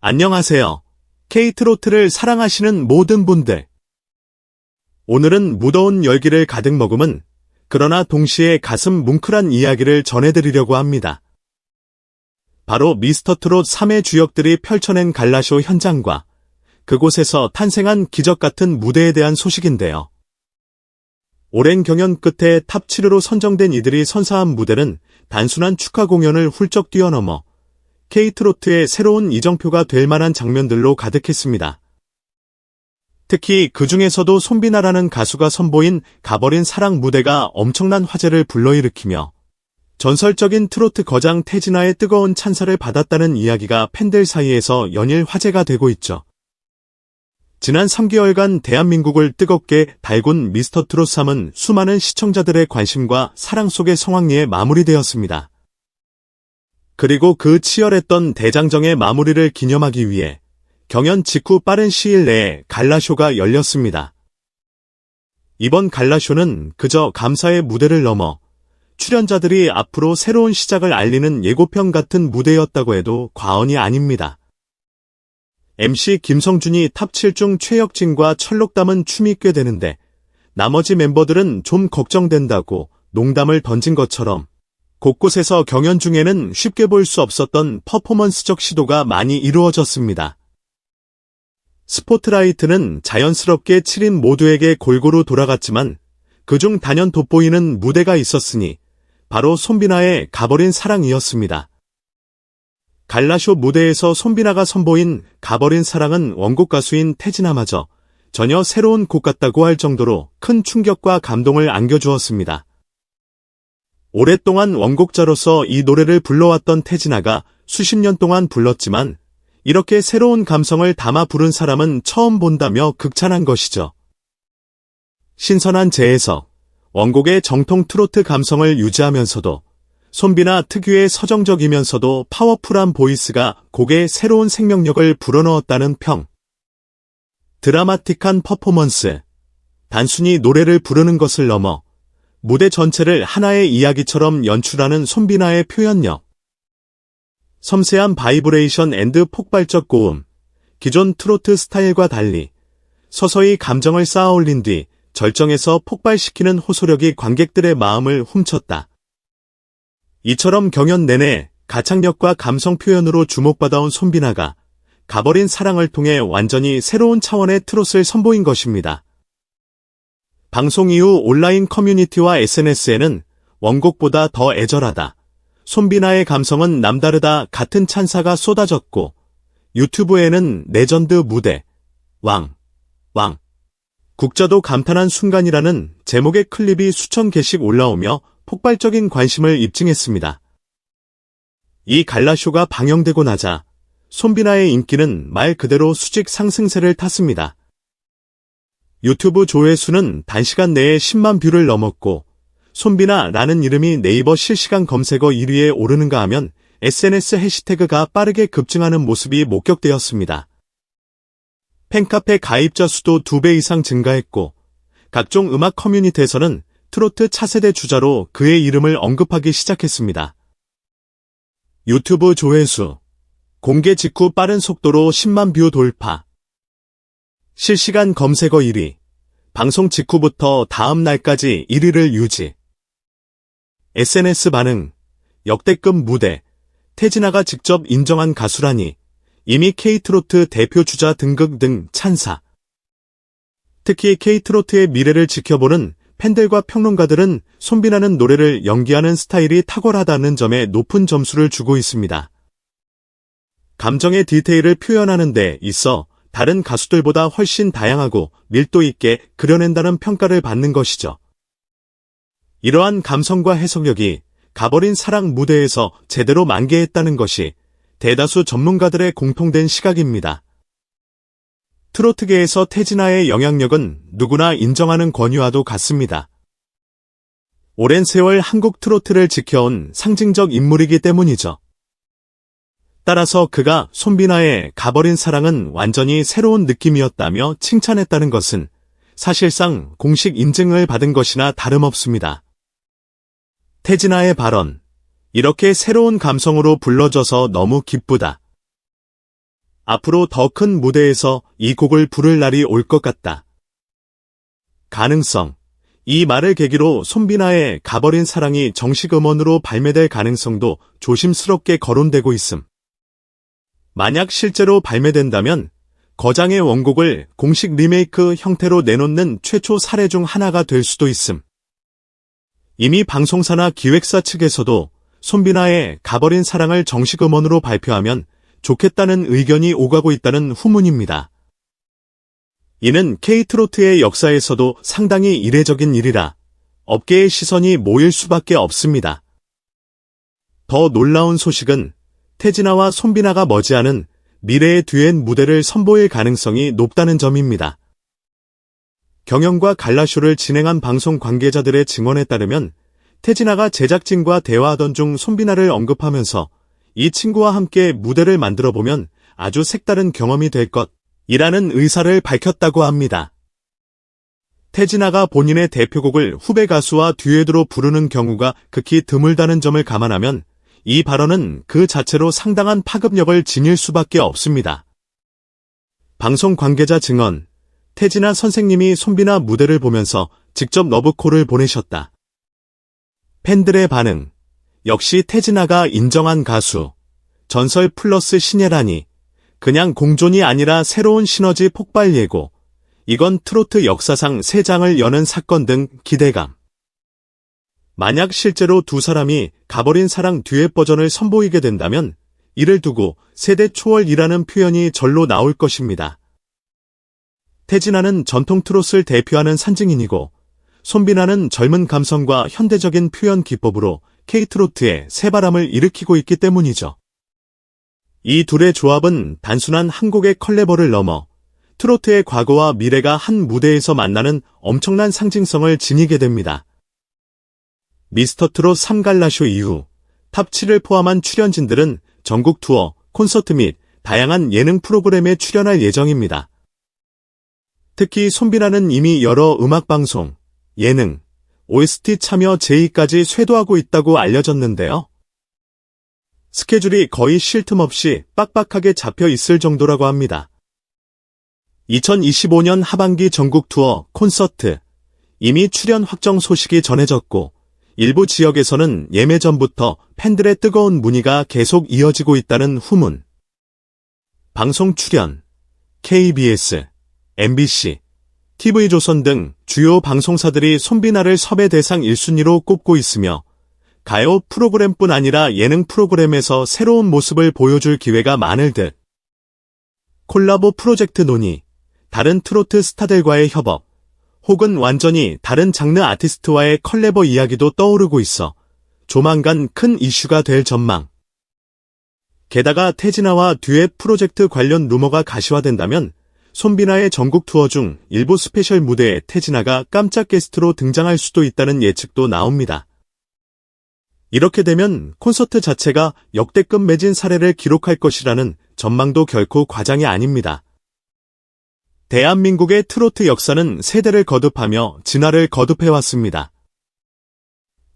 안녕하세요. K트로트를 사랑하시는 모든 분들. 오늘은 무더운 열기를 가득 머금은 그러나 동시에 가슴 뭉클한 이야기를 전해드리려고 합니다. 바로 미스터트롯 3의 주역들이 펼쳐낸 갈라쇼 현장과 그곳에서 탄생한 기적 같은 무대에 대한 소식인데요. 오랜 경연 끝에 탑 7으로 선정된 이들이 선사한 무대는 단순한 축하 공연을 훌쩍 뛰어넘어 K트로트의 새로운 이정표가 될 만한 장면들로 가득했습니다. 특히 그 중에서도 손비나라는 가수가 선보인 가버린 사랑 무대가 엄청난 화제를 불러일으키며 전설적인 트로트 거장 태진아의 뜨거운 찬사를 받았다는 이야기가 팬들 사이에서 연일 화제가 되고 있죠. 지난 3개월간 대한민국을 뜨겁게 달군 미스터트롯 3은 수많은 시청자들의 관심과 사랑 속의 성황리에 마무리되었습니다. 그리고 그 치열했던 대장정의 마무리를 기념하기 위해 경연 직후 빠른 시일 내에 갈라쇼가 열렸습니다. 이번 갈라쇼는 그저 감사의 무대를 넘어 출연자들이 앞으로 새로운 시작을 알리는 예고편 같은 무대였다고 해도 과언이 아닙니다. MC 김성준이 탑 7 중 최혁진과 철록 담은 춤이 꽤 되는데 나머지 멤버들은 좀 걱정된다고 농담을 던진 것처럼 곳곳에서 경연 중에는 쉽게 볼 수 없었던 퍼포먼스적 시도가 많이 이루어졌습니다. 스포트라이트는 자연스럽게 7인 모두에게 골고루 돌아갔지만 그중 단연 돋보이는 무대가 있었으니 바로 손비나의 가버린 사랑이었습니다. 갈라쇼 무대에서 손비나가 선보인 가버린 사랑은 원곡 가수인 태진아마저 전혀 새로운 곡 같다고 할 정도로 큰 충격과 감동을 안겨주었습니다. 오랫동안 원곡자로서 이 노래를 불러왔던 태진아가 수십 년 동안 불렀지만 이렇게 새로운 감성을 담아 부른 사람은 처음 본다며 극찬한 것이죠. 신선한 재해석, 원곡의 정통 트로트 감성을 유지하면서도 손비나 특유의 서정적이면서도 파워풀한 보이스가 곡에 새로운 생명력을 불어넣었다는 평. 드라마틱한 퍼포먼스, 단순히 노래를 부르는 것을 넘어 무대 전체를 하나의 이야기처럼 연출하는 손비나의 표현력. 섬세한 바이브레이션 앤드 폭발적 고음, 기존 트로트 스타일과 달리 서서히 감정을 쌓아올린 뒤 절정에서 폭발시키는 호소력이 관객들의 마음을 훔쳤다. 이처럼 경연 내내 가창력과 감성 표현으로 주목받아온 손비나가 가버린 사랑을 통해 완전히 새로운 차원의 트롯을 선보인 것입니다. 방송 이후 온라인 커뮤니티와 SNS에는 원곡보다 더 애절하다, 손비나의 감성은 남다르다 같은 찬사가 쏟아졌고 유튜브에는 레전드 무대, 왕, 국자도 감탄한 순간이라는 제목의 클립이 수천 개씩 올라오며 폭발적인 관심을 입증했습니다. 이 갈라쇼가 방영되고 나자 손비나의 인기는 말 그대로 수직 상승세를 탔습니다. 유튜브 조회수는 단시간 내에 10만 뷰를 넘었고 손비나라는 이름이 네이버 실시간 검색어 1위에 오르는가 하면 SNS 해시태그가 빠르게 급증하는 모습이 목격되었습니다. 팬카페 가입자 수도 2배 이상 증가했고 각종 음악 커뮤니티에서는 트로트 차세대 주자로 그의 이름을 언급하기 시작했습니다. 유튜브 조회수, 공개 직후 빠른 속도로 10만 뷰 돌파. 실시간 검색어 1위, 방송 직후부터 다음 날까지 1위를 유지. SNS 반응, 역대급 무대, 태진아가 직접 인정한 가수라니, 이미 K트로트 대표 주자 등극 등 찬사. 특히 K트로트의 미래를 지켜보는 팬들과 평론가들은 손비나는 노래를 연기하는 스타일이 탁월하다는 점에 높은 점수를 주고 있습니다. 감정의 디테일을 표현하는 데 있어 다른 가수들보다 훨씬 다양하고 밀도 있게 그려낸다는 평가를 받는 것이죠. 이러한 감성과 해석력이 가버린 사랑 무대에서 제대로 만개했다는 것이 대다수 전문가들의 공통된 시각입니다. 트로트계에서 태진아의 영향력은 누구나 인정하는 권유와도 같습니다. 오랜 세월 한국 트로트를 지켜온 상징적 인물이기 때문이죠. 따라서 그가 손비나의 가버린 사랑은 완전히 새로운 느낌이었다며 칭찬했다는 것은 사실상 공식 인증을 받은 것이나 다름없습니다. 태진아의 발언, 이렇게 새로운 감성으로 불러줘서 너무 기쁘다. 앞으로 더 큰 무대에서 이 곡을 부를 날이 올 것 같다. 가능성. 이 말을 계기로 손비나의 가버린 사랑이 정식 음원으로 발매될 가능성도 조심스럽게 거론되고 있음. 만약 실제로 발매된다면 거장의 원곡을 공식 리메이크 형태로 내놓는 최초 사례 중 하나가 될 수도 있음. 이미 방송사나 기획사 측에서도 손비나의 가버린 사랑을 정식 음원으로 발표하면 좋겠다는 의견이 오가고 있다는 후문입니다. 이는 K트로트의 역사에서도 상당히 이례적인 일이라 업계의 시선이 모일 수밖에 없습니다. 더 놀라운 소식은 태진아와 손비나가 머지않은 미래의 듀엣 무대를 선보일 가능성이 높다는 점입니다. 경연과 갈라쇼를 진행한 방송 관계자들의 증언에 따르면 태진아가 제작진과 대화하던 중 손비나를 언급하면서 이 친구와 함께 무대를 만들어보면 아주 색다른 경험이 될 것이라는 의사를 밝혔다고 합니다. 태진아가 본인의 대표곡을 후배 가수와 듀엣으로 부르는 경우가 극히 드물다는 점을 감안하면 이 발언은 그 자체로 상당한 파급력을 지닐 수밖에 없습니다. 방송 관계자 증언, 태진아 선생님이 손비나 무대를 보면서 직접 러브콜을 보내셨다. 팬들의 반응, 역시 태진아가 인정한 가수, 전설 플러스 신예라니, 그냥 공존이 아니라 새로운 시너지 폭발 예고, 이건 트로트 역사상 새 장을 여는 사건 등 기대감. 만약 실제로 두 사람이 가버린 사랑 듀엣 버전을 선보이게 된다면 이를 두고 세대 초월이라는 표현이 절로 나올 것입니다. 태진아는 전통 트롯을 대표하는 산증인이고 손비나는 젊은 감성과 현대적인 표현 기법으로 K트로트에 새바람을 일으키고 있기 때문이죠. 이 둘의 조합은 단순한 한 곡의 컬래버를 넘어 트로트의 과거와 미래가 한 무대에서 만나는 엄청난 상징성을 지니게 됩니다. 미스터트롯 3갈라쇼 이후 탑7을 포함한 출연진들은 전국 투어, 콘서트 및 다양한 예능 프로그램에 출연할 예정입니다. 특히 손비나는 이미 여러 음악방송, 예능, OST 참여 제의까지 쇄도하고 있다고 알려졌는데요. 스케줄이 거의 쉴 틈 없이 빡빡하게 잡혀 있을 정도라고 합니다. 2025년 하반기 전국 투어, 콘서트, 이미 출연 확정 소식이 전해졌고 일부 지역에서는 예매 전부터 팬들의 뜨거운 문의가 계속 이어지고 있다는 후문. 방송 출연, KBS, MBC, TV조선 등 주요 방송사들이 손비나를 섭외 대상 1순위로 꼽고 있으며 가요 프로그램뿐 아니라 예능 프로그램에서 새로운 모습을 보여줄 기회가 많을 듯. 콜라보 프로젝트 논의, 다른 트로트 스타들과의 협업, 혹은 완전히 다른 장르 아티스트와의 컬래버 이야기도 떠오르고 있어 조만간 큰 이슈가 될 전망. 게다가 태진아와 듀엣 프로젝트 관련 루머가 가시화된다면 손비나의 전국 투어 중 일부 스페셜 무대에 태진아가 깜짝 게스트로 등장할 수도 있다는 예측도 나옵니다. 이렇게 되면 콘서트 자체가 역대급 매진 사례를 기록할 것이라는 전망도 결코 과장이 아닙니다. 대한민국의 트로트 역사는 세대를 거듭하며 진화를 거듭해왔습니다.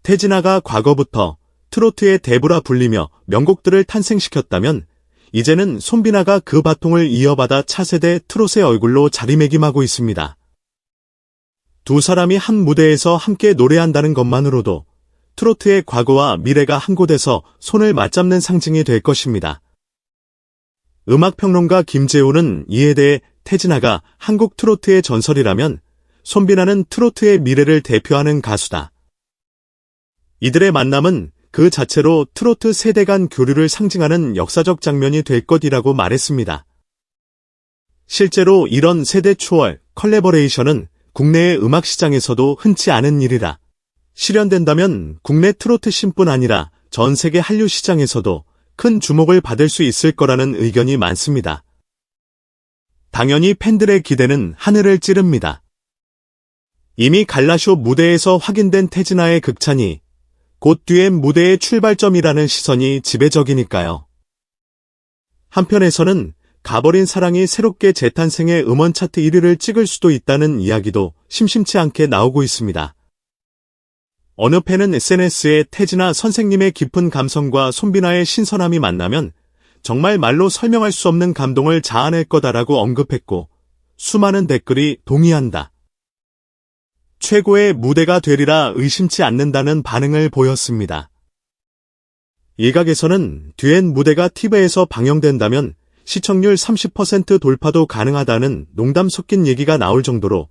태진아가 과거부터 트로트의 대부라 불리며 명곡들을 탄생시켰다면 이제는 손비나가 그 바통을 이어받아 차세대 트롯의 얼굴로 자리매김하고 있습니다. 두 사람이 한 무대에서 함께 노래한다는 것만으로도 트로트의 과거와 미래가 한 곳에서 손을 맞잡는 상징이 될 것입니다. 음악평론가 김재호는 이에 대해 태진아가 한국 트로트의 전설이라면 손비나는 트로트의 미래를 대표하는 가수다. 이들의 만남은 그 자체로 트로트 세대 간 교류를 상징하는 역사적 장면이 될 것이라고 말했습니다. 실제로 이런 세대 초월, 컬래버레이션은 국내의 음악 시장에서도 흔치 않은 일이라 실현된다면 국내 트로트 씬뿐 아니라 전 세계 한류 시장에서도 큰 주목을 받을 수 있을 거라는 의견이 많습니다. 당연히 팬들의 기대는 하늘을 찌릅니다. 이미 갈라쇼 무대에서 확인된 태진아의 극찬이 곧 듀엣 무대의 출발점이라는 시선이 지배적이니까요. 한편에서는 가버린 사랑이 새롭게 재탄생해 음원 차트 1위를 찍을 수도 있다는 이야기도 심심치 않게 나오고 있습니다. 어느 팬은 SNS에 태진아 선생님의 깊은 감성과 손비나의 신선함이 만나면 정말 말로 설명할 수 없는 감동을 자아낼 거다라고 언급했고 수많은 댓글이 동의한다. 최고의 무대가 되리라 의심치 않는다는 반응을 보였습니다. 일각에서는 듀엣 무대가 TV에서 방영된다면 시청률 30% 돌파도 가능하다는 농담 섞인 얘기가 나올 정도로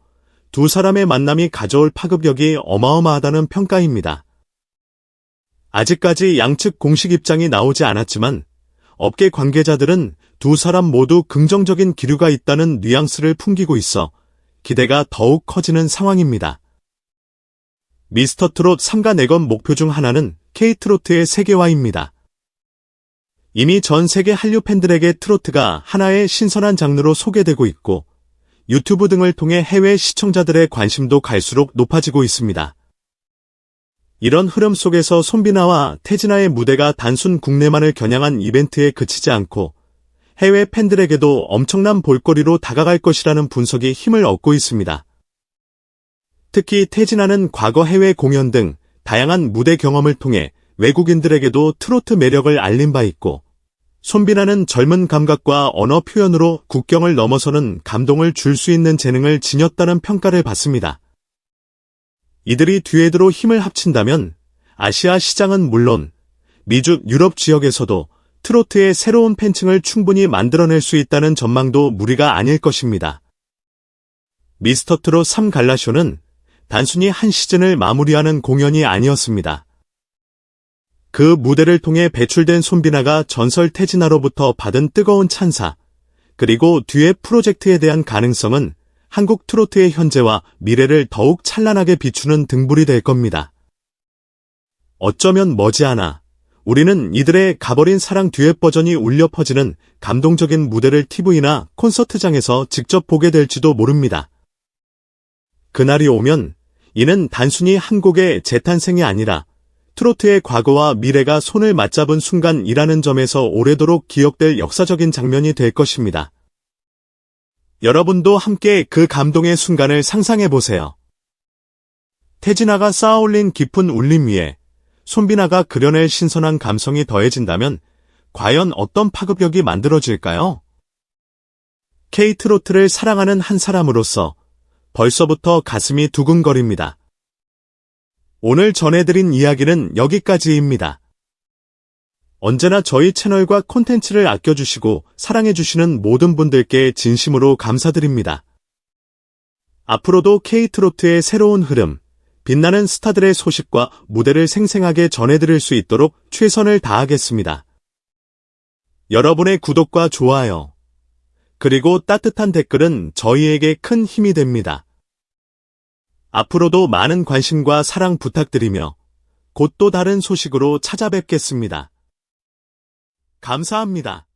두 사람의 만남이 가져올 파급력이 어마어마하다는 평가입니다. 아직까지 양측 공식 입장이 나오지 않았지만 업계 관계자들은 두 사람 모두 긍정적인 기류가 있다는 뉘앙스를 풍기고 있어 기대가 더욱 커지는 상황입니다. 미스터트롯 3가 내건 목표 중 하나는 K트로트의 세계화입니다. 이미 전 세계 한류 팬들에게 트로트가 하나의 신선한 장르로 소개되고 있고 유튜브 등을 통해 해외 시청자들의 관심도 갈수록 높아지고 있습니다. 이런 흐름 속에서 손비나와 태진아의 무대가 단순 국내만을 겨냥한 이벤트에 그치지 않고 해외 팬들에게도 엄청난 볼거리로 다가갈 것이라는 분석이 힘을 얻고 있습니다. 특히 태진아는 과거 해외 공연 등 다양한 무대 경험을 통해 외국인들에게도 트로트 매력을 알린 바 있고 손비나는 젊은 감각과 언어 표현으로 국경을 넘어서는 감동을 줄 수 있는 재능을 지녔다는 평가를 받습니다. 이들이 듀엣으로 힘을 합친다면 아시아 시장은 물론 미주, 유럽 지역에서도 트로트의 새로운 팬층을 충분히 만들어낼 수 있다는 전망도 무리가 아닐 것입니다. 미스터트롯 3 갈라쇼는 단순히 한 시즌을 마무리하는 공연이 아니었습니다. 그 무대를 통해 배출된 손비나가 전설 태진아로부터 받은 뜨거운 찬사, 그리고 듀엣 프로젝트에 대한 가능성은 한국 트로트의 현재와 미래를 더욱 찬란하게 비추는 등불이 될 겁니다. 어쩌면 머지않아 우리는 이들의 가버린 사랑 듀엣 버전이 울려 퍼지는 감동적인 무대를 TV나 콘서트장에서 직접 보게 될지도 모릅니다. 그날이 오면 이는 단순히 한 곡의 재탄생이 아니라 트로트의 과거와 미래가 손을 맞잡은 순간이라는 점에서 오래도록 기억될 역사적인 장면이 될 것입니다. 여러분도 함께 그 감동의 순간을 상상해보세요. 태진아가 쌓아올린 깊은 울림 위에 손비나가 그려낼 신선한 감성이 더해진다면 과연 어떤 파급력이 만들어질까요? K트로트를 사랑하는 한 사람으로서 벌써부터 가슴이 두근거립니다. 오늘 전해드린 이야기는 여기까지입니다. 언제나 저희 채널과 콘텐츠를 아껴주시고 사랑해주시는 모든 분들께 진심으로 감사드립니다. 앞으로도 K트로트의 새로운 흐름, 빛나는 스타들의 소식과 무대를 생생하게 전해드릴 수 있도록 최선을 다하겠습니다. 여러분의 구독과 좋아요, 그리고 따뜻한 댓글은 저희에게 큰 힘이 됩니다. 앞으로도 많은 관심과 사랑 부탁드리며 곧 또 다른 소식으로 찾아뵙겠습니다. 감사합니다.